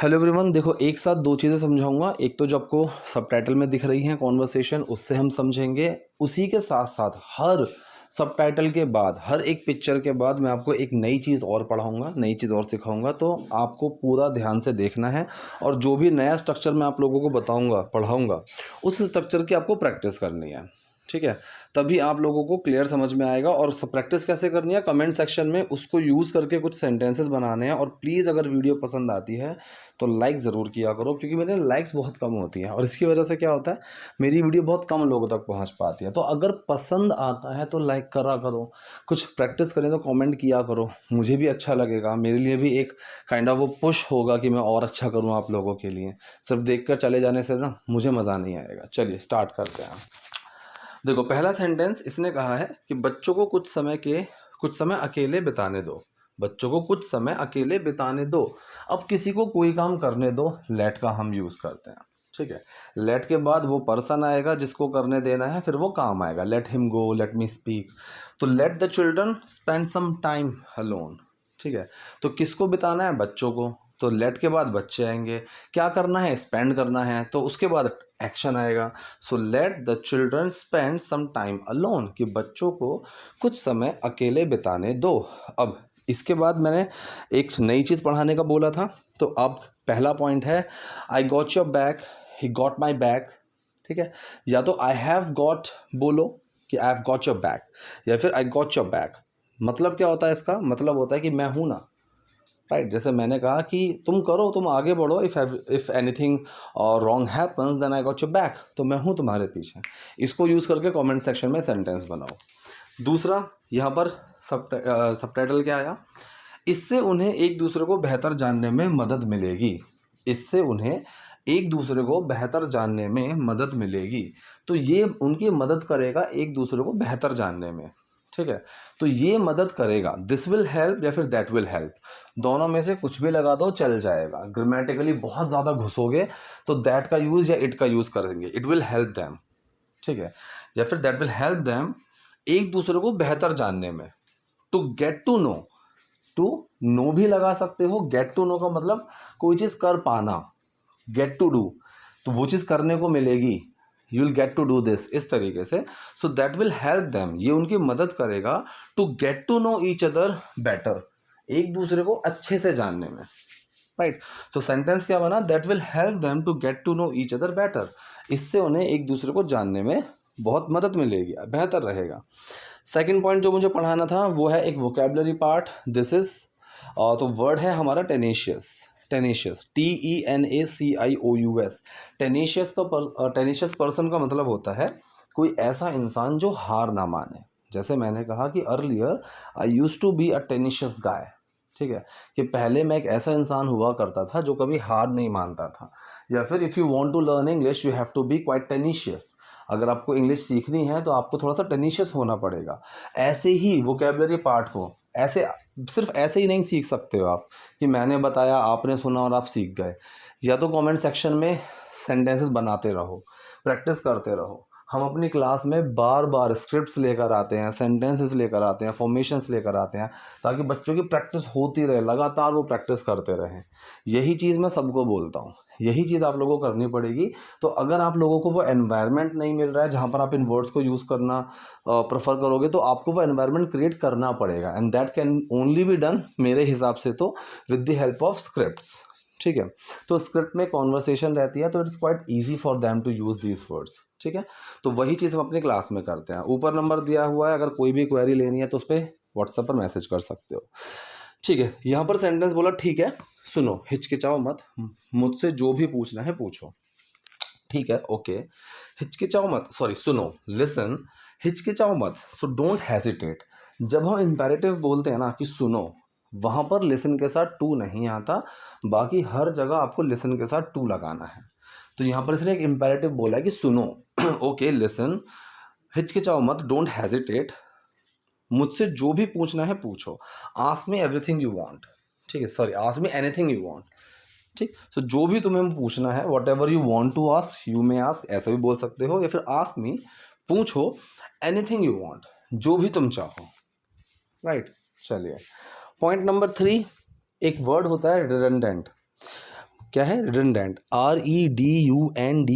Hello everyone, देखो एक साथ दो चीज़ें समझाऊंगा। एक तो जो आपको सबटाइटल में दिख रही हैं कॉन्वर्सेशन, उससे हम समझेंगे। उसी के साथ साथ हर सबटाइटल के बाद, हर एक पिक्चर के बाद मैं आपको एक नई चीज़ और पढ़ाऊंगा, नई चीज़ और सिखाऊंगा। तो आपको पूरा ध्यान से देखना है और जो भी नया स्ट्रक्चर मैं आप लोगों को बताऊंगा, पढ़ाऊंगा, उस स्ट्रक्चर की आपको प्रैक्टिस करनी है। ठीक है, तभी आप लोगों को क्लियर समझ में आएगा। और प्रैक्टिस कैसे करनी है, कमेंट सेक्शन में उसको यूज़ करके कुछ सेंटेंसेस बनाने हैं। और प्लीज़ अगर वीडियो पसंद आती है तो लाइक ज़रूर किया करो, क्योंकि मेरे लाइक्स बहुत कम होती हैं और इसकी वजह से क्या होता है, मेरी वीडियो बहुत कम लोगों तक पहुंच पाती है। तो अगर पसंद आता है तो लाइक करा करो, कुछ प्रैक्टिस करें तो कमेंट किया करो, मुझे भी अच्छा लगेगा। मेरे लिए भी एक काइंड ऑफ वो पुश होगा कि मैं और अच्छा करूँ आप लोगों के लिए। सिर्फ देख कर चले जाने से ना मुझे मज़ा नहीं आएगा। चलिए स्टार्ट करते हैं। देखो पहला सेंटेंस इसने कहा है कि बच्चों को कुछ समय अकेले बिताने दो। बच्चों को कुछ समय अकेले बिताने दो। अब किसी को कोई काम करने दो, लेट का हम यूज़ करते हैं। ठीक है, लेट के बाद वो पर्सन आएगा जिसको करने देना है, फिर वो काम आएगा। Let him go, let me speak. तो let the children spend some time alone. ठीक है, तो किसको बिताना है, बच्चों को। तो लेट के बाद बच्चे आएंगे, क्या करना है, स्पेंड करना है, तो उसके बाद एक्शन आएगा। So let the children spend some time alone, कि बच्चों को कुछ समय अकेले बिताने दो। अब इसके बाद मैंने एक नई चीज़ पढ़ाने का बोला था। तो अब पहला पॉइंट है, आई got your back, he got my back. ठीक है, या तो आई हैव गॉट बोलो कि I have got your back, या फिर आई गॉट योर बैक। मतलब क्या होता है, इसका मतलब होता है कि मैं हूँ ना। राइट, जैसे मैंने कहा कि तुम करो, तुम आगे बढ़ो, if anything wrong happens then I got your back, तो मैं हूँ तुम्हारे पीछे। इसको यूज़ करके कमेंट सेक्शन में सेंटेंस बनाओ। दूसरा, यहाँ पर सबटाइटल क्या आया, इससे उन्हें एक दूसरे को बेहतर जानने में मदद मिलेगी। इससे उन्हें एक दूसरे को बेहतर जानने में मदद मिलेगी। तो ये उनकी मदद करेगा एक दूसरे को बेहतर जानने में। ठीक है, तो ये मदद करेगा, दिस विल हेल्प या फिर दैट विल हेल्प, दोनों में से कुछ भी लगा दो चल जाएगा। ग्रामेटिकली बहुत ज़्यादा घुसोगे तो दैट का यूज़ या इट का यूज़ करेंगे, इट विल हेल्प दैम। ठीक है, या फिर दैट विल हेल्प दैम, एक दूसरे को बेहतर जानने में। To get to know, to know भी लगा सकते हो। गेट टू नो का मतलब कोई चीज़ कर पाना। गेट टू डू, तो वो चीज़ करने को मिलेगी, you will get to do this, इस तरीके से। So that will help them, ये उनकी मदद करेगा to get to know each other better, एक दूसरे को अच्छे से जानने में। राइट, सो सेंटेंस क्या बना, that will help them to get to know each other better, इससे उन्हें एक दूसरे को जानने में बहुत मदद मिलेगी, बेहतर रहेगा। सेकंड पॉइंट जो मुझे पढ़ाना था वो है एक वोकेबलरी पार्ट। दिस इज तो वर्ड है हमारा tenacious. Tenacious, TENACIOUS। Tenacious person का मतलब होता है कोई ऐसा इंसान जो हार ना माने। जैसे मैंने कहा कि earlier I used to be a tenacious guy. ठीक है, कि पहले मैं एक ऐसा इंसान हुआ करता था जो कभी हार नहीं मानता था। या फिर if you want to learn English you have to be quite tenacious. अगर आपको इंग्लिश सीखनी है तो आपको थोड़ा सा टेनिशियस होना पड़ेगा। ऐसे ही वोकेबलरी पार्ट को ऐसे, सिर्फ ऐसे ही नहीं सीख सकते हो आप कि मैंने बताया आपने सुना और आप सीख गए। या तो कमेंट सेक्शन में सेंटेंसेस बनाते रहो, प्रैक्टिस करते रहो। हम अपनी क्लास में बार बार स्क्रिप्ट्स लेकर आते हैं, सेंटेंसेस लेकर आते हैं, फॉर्मेशंस लेकर आते हैं, ताकि बच्चों की प्रैक्टिस होती रहे, लगातार वो प्रैक्टिस करते रहें। यही चीज़ मैं सबको बोलता हूँ, यही चीज़ आप लोगों को करनी पड़ेगी। तो अगर आप लोगों को वो एनवायरनमेंट नहीं मिल रहा है जहाँ पर आप इन वर्ड्स को यूज़ करना प्रेफर करोगे, तो आपको वो एनवायरनमेंट क्रिएट करना पड़ेगा। And that can only be done मेरे हिसाब से तो with the help of scripts. ठीक है, तो स्क्रिप्ट में कॉन्वर्सेशन रहती है, तो it's quite easy for them to use these words. ठीक है, तो वही चीज़ हम अपनी क्लास में करते हैं। ऊपर नंबर दिया हुआ है, अगर कोई भी क्वेरी लेनी है तो उस पर व्हाट्सएप पर मैसेज कर सकते हो। ठीक है, यहाँ पर सेंटेंस बोला, ठीक है सुनो, हिचकिचाओ मत, मुझसे जो भी पूछना है पूछो। ठीक है, ओके, हिचकिचाओ मत, सॉरी सुनो, लिसन, हिचकिचाओ मत, सो डोंट हेजिटेट। जब हम इम्पेरेटिव बोलते हैं ना कि सुनो, वहाँ पर लिसन के साथ टू नहीं आता, बाकी हर जगह आपको लिसन के साथ टू लगाना है। तो यहाँ पर इसने एक इम्पेरेटिव बोला है कि सुनो, ओके लिसन, हिचकिचाओ मत, डोंट हेजिटेट, मुझसे जो भी पूछना है पूछो, ask me everything you want. ठीक है, sorry, ask me anything you want. ठीक, तो जो भी तुम्हें पूछना है, whatever you want to ask, you may ask, ऐसा भी बोल सकते हो, या फिर आस्क मी, पूछो, एनीथिंग यू वांट, जो भी तुम चाहो। राइट, चलिए पॉइंट नंबर 3, एक वर्ड होता है रिडंडेंट। क्या है? Redundant, REDUNDANT,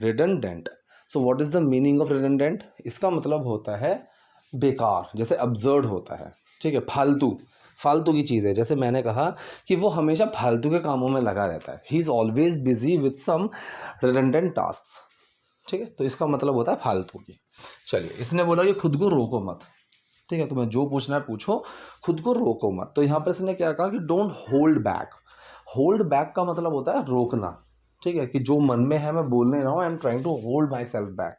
redundant. So what is the meaning of redundant? इसका मतलब होता है बेकार, जैसे अब्सर्ड होता है, ठीक है, फालतू, फालतू की चीज़ है। जैसे मैंने कहा कि वो हमेशा फालतू के कामों में लगा रहता है, he is always busy with some redundant task, ठीक है, तो इसका मतलब होता है फालतू की। चलिए, इसने बोला कि खुद को रोको मत, ठीक है, तुम्हें जो पूछना है पूछो, खुद को रोको मत। तो यहाँ पर इसने क्या कहा कि don't hold back. Hold back का मतलब होता है रोकना, ठीक है, कि जो मन में है मैं बोल नहीं रहा हूँ, I am trying to hold myself back,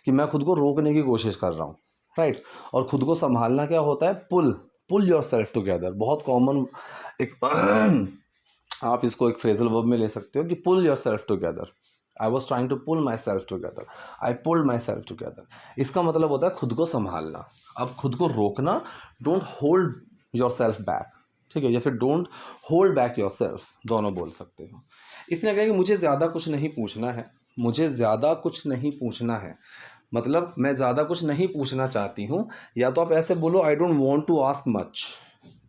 कि मैं खुद को रोकने की कोशिश कर रहा हूँ, राइट। और खुद को संभालना क्या होता है? पुल, पुल योर सेल्फ टुगेदर, बहुत कॉमन एक आप इसको एक फ्रेजल वर्ब में ले सकते हो कि pull yourself together, I was trying to pull myself together, I pulled myself together. इसका मतलब होता है खुद को संभालना। अब खुद को रोकना, don't hold your self back, ठीक है, या फिर don't hold back your self, दोनों बोल सकते हो। इसने कहा कि मुझे ज़्यादा कुछ नहीं पूछना है, मुझे ज़्यादा कुछ नहीं पूछना है, मतलब मैं ज़्यादा कुछ नहीं पूछना चाहती हूँ, या तो आप ऐसे बोलो I don't want to ask much.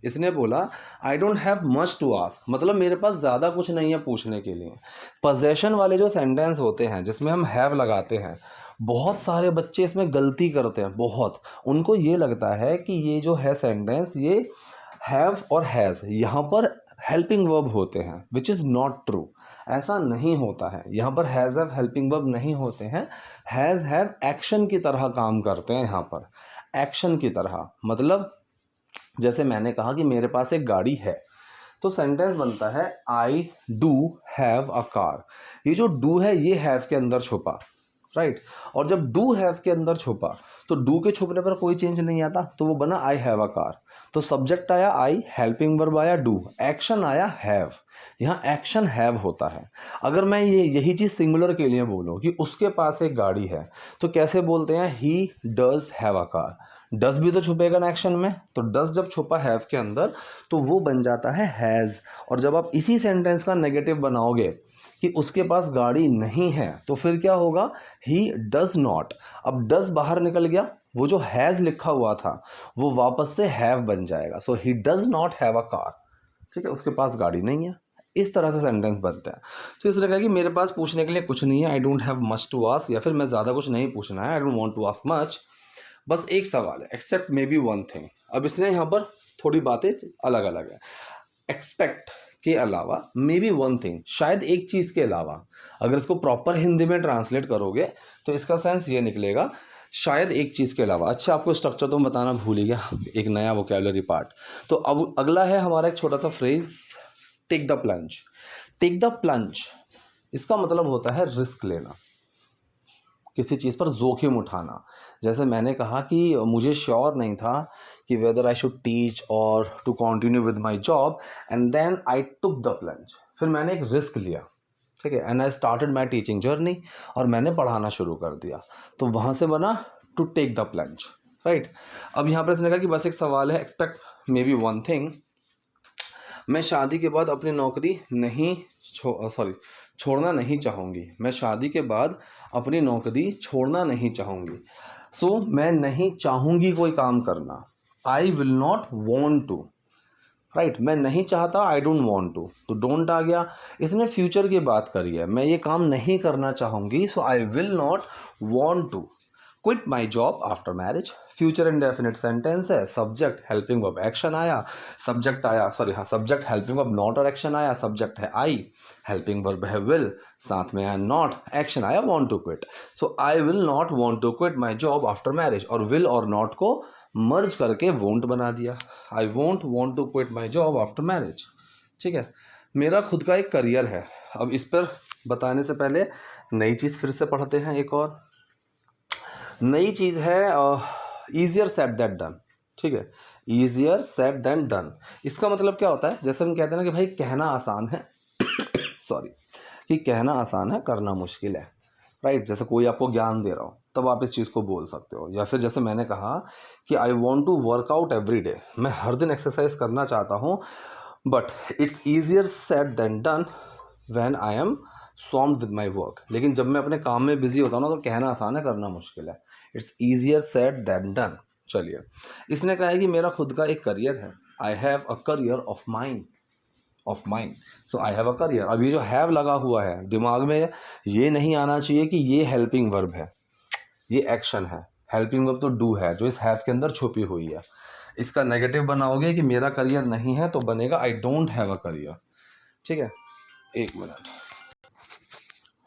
इसने बोला I don't have much to ask, मतलब मेरे पास ज़्यादा कुछ नहीं है पूछने के लिए। पोजेशन वाले जो सेंटेंस होते हैं जिसमें हम हैव लगाते हैं, बहुत सारे बच्चे इसमें गलती करते हैं, बहुत। उनको ये लगता है कि ये जो है सेंटेंस, ये हैव और हैज़ यहाँ पर हेल्पिंग वर्ब होते हैं, विच इज़ नॉट ट्रू। ऐसा नहीं होता है, यहाँ पर हैज़ हैव हेल्पिंग वर्ब नहीं होते हैं। हैज़ हैव एक्शन की तरह काम करते हैं यहाँ पर, एक्शन की तरह। मतलब जैसे मैंने कहा कि मेरे पास एक गाड़ी है, तो सेंटेंस बनता है I do have a car. ये जो डू है ये हैव के अंदर छुपा, राइट। और जब डू हैव के अंदर छुपा तो डू के छुपने पर कोई चेंज नहीं आता, तो वो बना आई हैव अ कार। तो सब्जेक्ट आया आई, हेल्पिंग वर्ब आया डू, एक्शन आया हैव। यहाँ एक्शन हैव होता है। अगर मैं यही चीज़ सिंगुलर के लिए बोलूँ कि उसके पास एक गाड़ी है, तो कैसे बोलते हैं? He does have a car. Does भी तो छुपेगा ना एक्शन में, तो डज जब छुपा हैव के अंदर तो वो बन जाता है हैज़। और जब आप इसी सेंटेंस का नेगेटिव बनाओगे कि उसके पास गाड़ी नहीं है, तो फिर क्या होगा? ही डज नॉट। अब डज बाहर निकल गया, वो जो हैज़ लिखा हुआ था वो वापस से हैव बन जाएगा। So he does not have a car, ठीक है, उसके पास गाड़ी नहीं है। इस तरह से सेंटेंस बनता है। तो इसने कहा कि मेरे पास पूछने के लिए कुछ नहीं है, I don't have much to ask, या फिर मैं ज़्यादा कुछ नहीं पूछना है, I don't want to ask much. बस एक सवाल है, except maybe one thing. अब इसने यहाँ पर थोड़ी बातें अलग अलग है। एक्सपेक्ट के अलावा मे बी वन थिंग, शायद एक चीज़ के अलावा। अगर इसको प्रॉपर हिंदी में ट्रांसलेट करोगे तो इसका सेंस ये निकलेगा, शायद एक चीज़ के अलावा। अच्छा, आपको स्ट्रक्चर तो बताना भूल ही गया, एक नया वोकेबलरी पार्ट। तो अब अगला है हमारा एक छोटा सा phrase, take the plunge. Take the plunge, इसका मतलब होता है रिस्क लेना, किसी चीज़ पर जोखिम उठाना। जैसे मैंने कहा कि मुझे श्योर नहीं था कि वेदर आई शुड टीच और to continue with my job, and then I took the plunge. फिर मैंने एक रिस्क लिया, ठीक है, and I started my teaching journey, और मैंने पढ़ाना शुरू कर दिया। तो वहाँ से बना to take the plunge, right. अब यहाँ पर इसने कहा कि बस एक सवाल है, expect may be one thing, मैं शादी के बाद अपनी नौकरी नहीं छोड़ना नहीं चाहूँगी। मैं शादी के बाद अपनी नौकरी छोड़ना नहीं चाहूँगी। सो मैं नहीं चाहूँगी कोई काम करना, I will not want to, right. मैं नहीं चाहता, आई डोंट वॉन्ट टू, तो डोंट आ गया। इसने फ्यूचर की बात करी है, मैं ये काम नहीं करना चाहूँगी, so I will not want to quit my job after marriage. Future indefinite sentence है, सब्जेक्ट हेल्पिंग वर्ब एक्शन आया, सब्जेक्ट आया सब्जेक्ट हेल्पिंग वर्ब नॉट और एक्शन आया, सब्जेक्ट है आई, हेल्पिंग वर्ब है विल, साथ में है नॉट, एक्शन आया want to quit. So I will not want to quit my job after marriage, और विल और नॉट को मर्ज करके वोंट बना दिया, आई won't want to quit my job after marriage, ठीक है। मेरा खुद का एक करियर है। अब इस पर बताने से पहले नई चीज़ फिर से पढ़ते हैं। एक और नई चीज़ है, ईजियर सेड दैट डन, ठीक है, ईजियर सेड दैन डन। इसका मतलब क्या होता है? जैसे हम कहते हैं ना कि भाई कहना आसान है सॉरी, कि कहना आसान है करना मुश्किल है, राइट। जैसे कोई आपको ज्ञान दे रहा हो तब आप इस चीज़ को बोल सकते हो। या फिर जैसे मैंने कहा कि I want to work out every day, मैं हर दिन एक्सरसाइज करना चाहता हूँ, but it's easier said than done when I am swamped with my work. लेकिन जब मैं अपने काम में बिजी होता हूँ ना, तो कहना आसान है करना मुश्किल है, it's easier said than done. चलिए, इसने कहा है कि मेरा खुद का एक करियर है, I have a career of mine, of mind, so I have a career. अब ये जो हैव लगा हुआ है दिमाग में, ये नहीं आना चाहिए कि ये हेल्पिंग वर्ब है, ये एक्शन है। हेल्पिंग वर्ब तो डू है जो इस हैव के अंदर छुपी हुई है। इसका नेगेटिव बनाओगे कि मेरा करियर नहीं है, तो बनेगा आई डोंट हैव अ करियर। ठीक है, एक मिनट।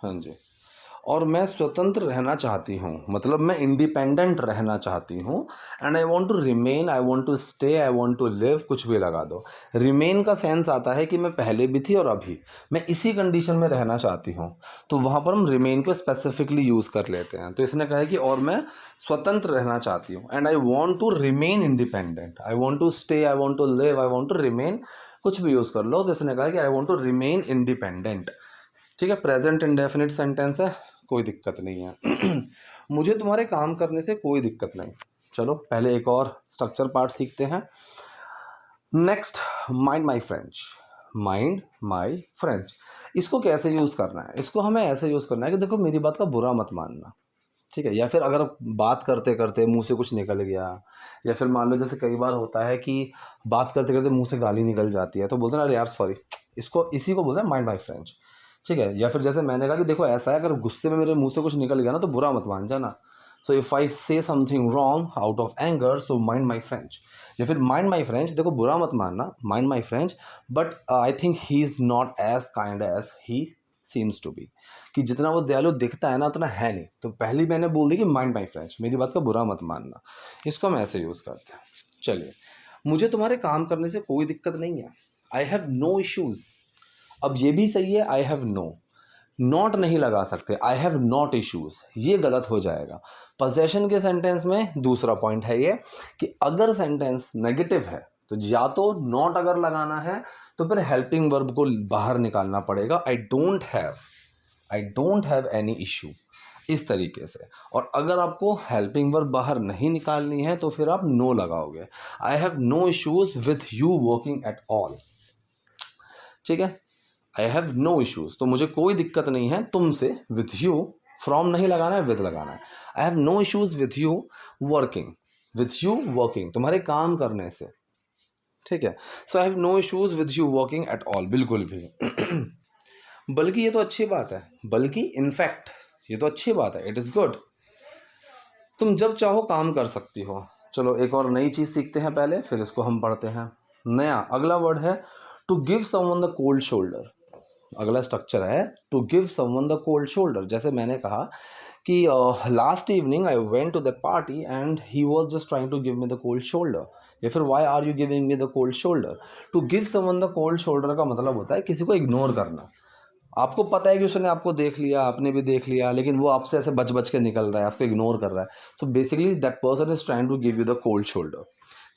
हाँ जी। और मैं स्वतंत्र रहना चाहती हूँ, मतलब मैं इंडिपेंडेंट रहना चाहती हूँ। And I want to remain, I want to stay, I want to live, कुछ भी लगा दो। रिमेन का सेंस आता है कि मैं पहले भी थी और अभी मैं इसी कंडीशन में रहना चाहती हूँ, तो वहाँ पर हम रिमेन को स्पेसिफिकली यूज़ कर लेते हैं। तो इसने कहा है कि और मैं स्वतंत्र रहना चाहती हूँ, and I want to remain independent, I want to stay, I want to live, I want to remain, कुछ भी यूज़ कर लो। तो इसने कहा है कि I want to remain independent. ठीक है, प्रेजेंट इंडेफिनिट सेंटेंस है, कोई दिक्कत नहीं है। मुझे तुम्हारे काम करने से कोई दिक्कत नहीं। चलो पहले एक और स्ट्रक्चर पार्ट सीखते हैं। Next, mind my French. Mind my French, इसको कैसे यूज़ करना है? इसको हमें ऐसे यूज़ करना है कि देखो मेरी बात का बुरा मत मानना, ठीक है? या फिर अगर बात करते करते मुंह से कुछ निकल गया, या फिर मान लो जैसे कई बार होता है कि बात करते करते मुंह से गाली निकल जाती है, तो बोलते हैं अरे यार सॉरी, इसको इसी को बोलते हैं माइंड माई फ्रेंच। ठीक है, या फिर जैसे मैंने कहा कि देखो ऐसा है, अगर गुस्से में मेरे मुंह से कुछ निकल गया ना तो बुरा मत मान जाना। सो if I say something wrong out of anger, so mind my French. या फिर माइंड माई फ्रेंच, देखो बुरा मत मानना, mind my French, but I think he is not as kind as he seems to be, कि जितना वो दयालु दिखता है ना उतना है नहीं। तो पहली मैंने बोल दी कि माइंड माई फ्रेंच, मेरी बात का बुरा मत मानना। इसको हम ऐसे यूज़ करते हैं। चलिए, मुझे तुम्हारे काम करने से कोई दिक्कत नहीं है, आई हैव नो इश्यूज़। अब ये भी सही है, आई हैव नो, नॉट नहीं लगा सकते, आई हैव नॉट इश्यूज़, ये गलत हो जाएगा। पोजेशन के सेंटेंस में दूसरा पॉइंट है ये कि अगर सेंटेंस नेगेटिव है तो या तो नॉट अगर लगाना है तो फिर हेल्पिंग वर्ब को बाहर निकालना पड़ेगा, आई डोंट हैव एनी इशू, इस तरीके से। और अगर आपको हेल्पिंग वर्ब बाहर नहीं निकालनी है तो फिर आप नो लगाओगे, I have no issues with you working at all. ठीक है, आई हैव नो इश्यूज़, तो मुझे कोई दिक्कत नहीं है तुमसे, विथ यू, फ्रॉम नहीं लगाना है, विद लगाना है। I have no issues with you working, with you working, तुम्हारे काम करने से। ठीक है, so I have no issues with you working at all, बिल्कुल भी। बल्कि ये तो अच्छी बात है, बल्कि इनफैक्ट ये तो अच्छी बात है, इट इज़ गुड, तुम जब चाहो काम कर सकती हो। चलो एक और नई चीज़ सीखते हैं पहले, फिर इसको हम पढ़ते हैं। नया अगला वर्ड है to give someone the cold shoulder. अगला स्ट्रक्चर है to give someone the cold shoulder. जैसे मैंने कहा कि last evening I went to the party and he was just trying to give me the cold shoulder, या फिर why are you giving me the cold shoulder. To give someone the cold shoulder का मतलब होता है किसी को ignore करना। आपको पता है कि उसने आपको देख लिया, आपने भी देख लिया, लेकिन वो आपसे ऐसे बच बच के निकल रहा है, आपको इग्नोर कर रहा है। So basically that person is trying to give you the cold shoulder.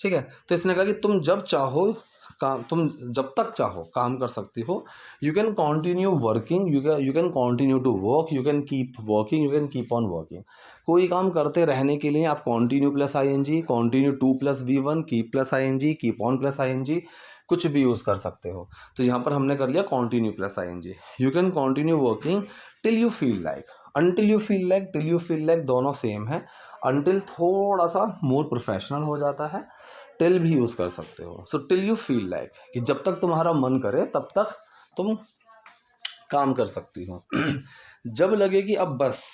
ठीक है, तो इसने कहा कि तुम जब चाहो काम, तुम जब तक चाहो काम कर सकती हो। You can continue working, you can continue to work, you can keep working, you can keep on working. कोई काम करते रहने के लिए आप continue plus I N G, continue to plus V one, keep plus I N G, keep on plus I N G, कुछ भी use कर सकते हो। तो यहाँ पर हमने कर लिया continue plus I N G. You can continue working till you feel like, until you feel like, till you feel like दोनों सेम है। अनटिल थोड़ा सा मोर प्रोफेशनल हो जाता है, टिल भी यूज़ कर सकते हो। So till you feel like, कि जब तक तुम्हारा मन करे तब तक तुम काम कर सकती हो। जब लगे कि अब बस,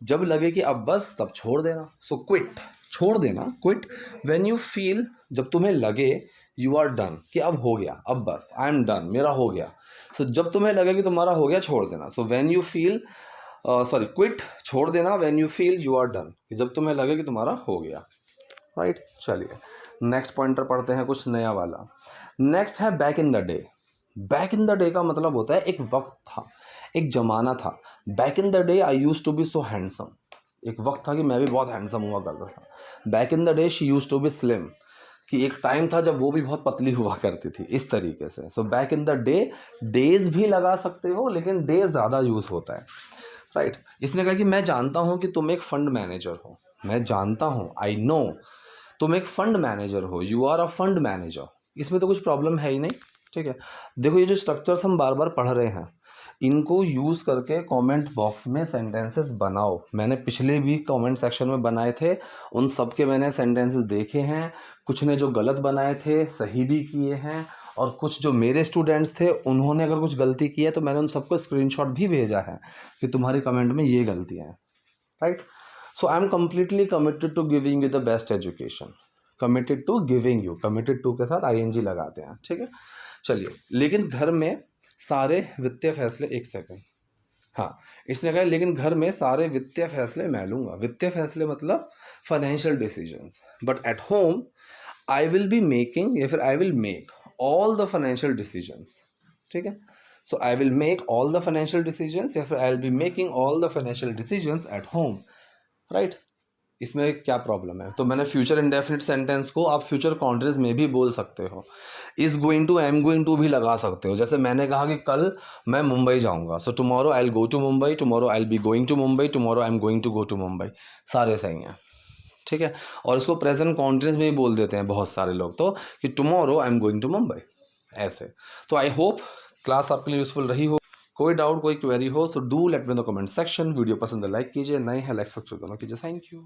जब लगे कि अब बस तब छोड़ देना। सो क्विट, छोड़ देना, क्विट। व्हेन यू फील, जब तुम्हें लगे, यू आर डन, कि अब हो गया, अब बस आई एम डन, मेरा हो गया। सो जब तुम्हें लगे कि तुम्हारा हो गया, छोड़ देना। So when you feel, quit, छोड़ देना, when you feel you are done, कि जब तुम्हें लगे कि तुम्हारा हो गया। राइट, चलिए नेक्स्ट पॉइंटर पढ़ते हैं, कुछ नया वाला। नेक्स्ट है back in the day. Back in the day का मतलब होता है एक वक्त था, एक ज़माना था। Back in the day I used to be so handsome, एक वक्त था कि मैं भी बहुत हैंडसम हुआ करता था। Back in the day she used to be slim, कि एक टाइम था जब वो भी बहुत पतली हुआ करती थी, इस तरीके से। So back in the day, days भी लगा सकते हो लेकिन डे ज़्यादा यूज़ होता है। राइट, इसने कहा कि मैं जानता हूँ कि तुम एक फंड मैनेजर हो, मैं जानता हूँ, आई नो, तुम एक फंड मैनेजर हो, you are a fund manager. इसमें तो कुछ प्रॉब्लम है ही नहीं। ठीक है, देखो ये जो स्ट्रक्चर्स हम बार बार पढ़ रहे हैं, इनको यूज़ करके कमेंट बॉक्स में सेंटेंसेस बनाओ। मैंने पिछले भी कमेंट सेक्शन में बनाए थे, उन सब के मैंने सेंटेंसेस देखे हैं। कुछ ने जो गलत बनाए थे सही भी किए हैं, और कुछ जो मेरे स्टूडेंट्स थे उन्होंने अगर कुछ गलती की है तो मैंने उन सबको स्क्रीनशॉट भी भेजा है कि तुम्हारी कमेंट में ये गलतियाँ हैं, right. So I am completely committed to giving you the best education, committed to giving you, committed to के साथ ING लगाते हैं, ठीक है। चलिए, लेकिन घर में सारे वित्तीय फैसले, एक सेकंड, हाँ, इसने कहा लेकिन घर में सारे वित्तीय फैसले मैं लूँगा। वित्तीय फैसले मतलब financial decisions, but at home I will be making, या फिर I will make all the financial decisions, ठीक है। So I will make all the financial decisions, या फिर I will be making all the financial decisions at home, right. इसमें क्या problem है? तो मैंने फ्यूचर इंडेफिनिट सेंटेंस को आप फ्यूचर कॉन्टिन्यूस में भी बोल सकते हो, is going to, am going to भी लगा सकते हो। जैसे मैंने कहा कि कल मैं मुंबई जाऊंगा, so tomorrow I will go to Mumbai, tomorrow I will be going to Mumbai, tomorrow I am going to go to Mumbai, सारे सही हैं, ठीक है। और इसको प्रेजेंट कॉन्टिन्यूस में भी बोल देते हैं बहुत सारे लोग, तो कि tomorrow I am going to Mumbai, ऐसे। तो आई होप क्लास आपके लिए यूजफुल रही हो। कोई डाउट, कोई क्वेरी हो, so do let me in the comment section. Video पसंद है लाइक कीजिए, नए हैं लाइक सब्सक्राइब करना कीजिए। Thank you.